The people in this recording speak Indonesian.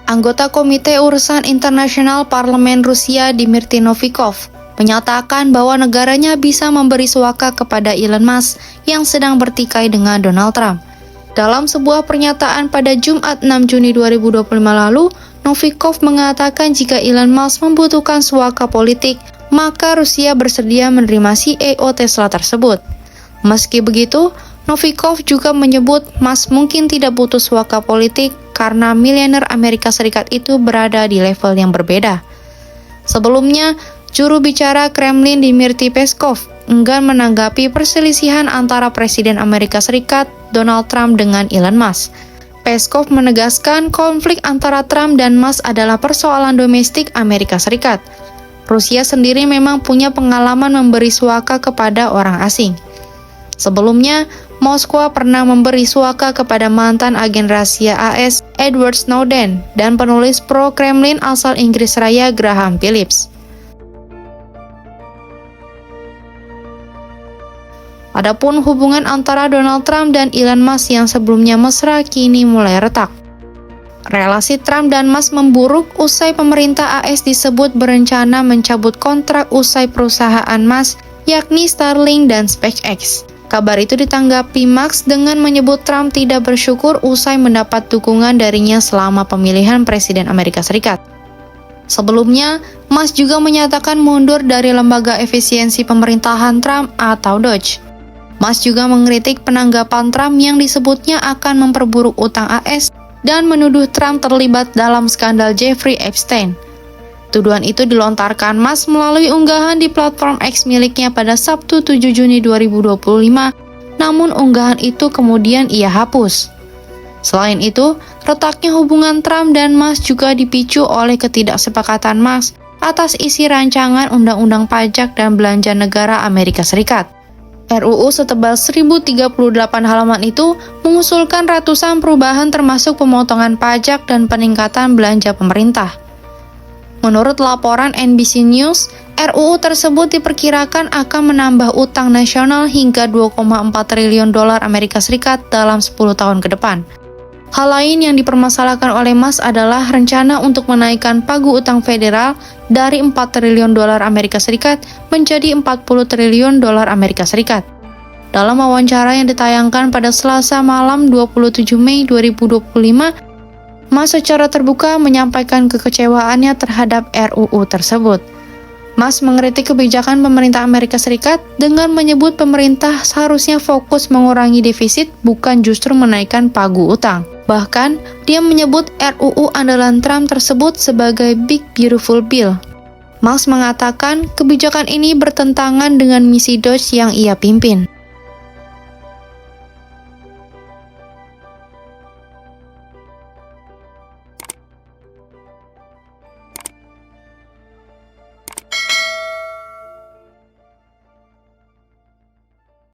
Anggota Komite Urusan Internasional Parlemen Rusia Dmitry Novikov menyatakan bahwa negaranya bisa memberi suaka kepada Elon Musk yang sedang bertikai dengan Donald Trump. Dalam sebuah pernyataan pada Jumat 6 Juni 2025 lalu, Novikov mengatakan jika Elon Musk membutuhkan suaka politik, maka Rusia bersedia menerima CEO Tesla tersebut. Meski begitu, Novikov juga menyebut Musk mungkin tidak butuh suaka politik karena miliuner Amerika Serikat itu berada di level yang berbeda. Sebelumnya, juru bicara Kremlin Dmitry Peskov enggan menanggapi perselisihan antara Presiden Amerika Serikat Donald Trump dengan Elon Musk. Peskov menegaskan konflik antara Trump dan Musk adalah persoalan domestik Amerika Serikat. Rusia sendiri memang punya pengalaman memberi suaka kepada orang asing. Sebelumnya, Moskwa pernah memberi suaka kepada mantan agen rahasia AS Edward Snowden dan penulis pro-Kremlin asal Inggris Raya Graham Phillips. Adapun hubungan antara Donald Trump dan Elon Musk yang sebelumnya mesra kini mulai retak. Relasi Trump dan Musk memburuk usai pemerintah AS disebut berencana mencabut kontrak usai perusahaan Musk, yakni Starlink dan SpaceX. Kabar itu ditanggapi Musk dengan menyebut Trump tidak bersyukur usai mendapat dukungan darinya selama pemilihan Presiden Amerika Serikat. Sebelumnya, Musk juga menyatakan mundur dari lembaga efisiensi pemerintahan Trump atau DOGE. Musk juga mengkritik penanggapan Trump yang disebutnya akan memperburuk utang AS dan menuduh Trump terlibat dalam skandal Jeffrey Epstein. Tuduhan itu dilontarkan Musk melalui unggahan di platform X miliknya pada Sabtu 7 Juni 2025, namun unggahan itu kemudian ia hapus. Selain itu, retaknya hubungan Trump dan Musk juga dipicu oleh ketidaksepakatan Musk atas isi rancangan Undang-Undang Pajak dan Belanja Negara Amerika Serikat. RUU setebal 1038 halaman itu mengusulkan ratusan perubahan termasuk pemotongan pajak dan peningkatan belanja pemerintah. Menurut laporan NBC News, RUU tersebut diperkirakan akan menambah utang nasional hingga 2,4 triliun dolar Amerika Serikat dalam 10 tahun ke depan. Hal lain yang dipermasalahkan oleh Musk adalah rencana untuk menaikkan pagu utang federal dari 4 triliun dolar Amerika Serikat menjadi 40 triliun dolar Amerika Serikat. Dalam wawancara yang ditayangkan pada Selasa malam 27 Mei 2025, Musk secara terbuka menyampaikan kekecewaannya terhadap RUU tersebut. Musk mengkritik kebijakan pemerintah Amerika Serikat dengan menyebut pemerintah seharusnya fokus mengurangi defisit bukan justru menaikkan pagu utang. Bahkan, dia menyebut RUU andalan Trump tersebut sebagai Big Beautiful Bill. Musk mengatakan kebijakan ini bertentangan dengan misi DOGE yang ia pimpin.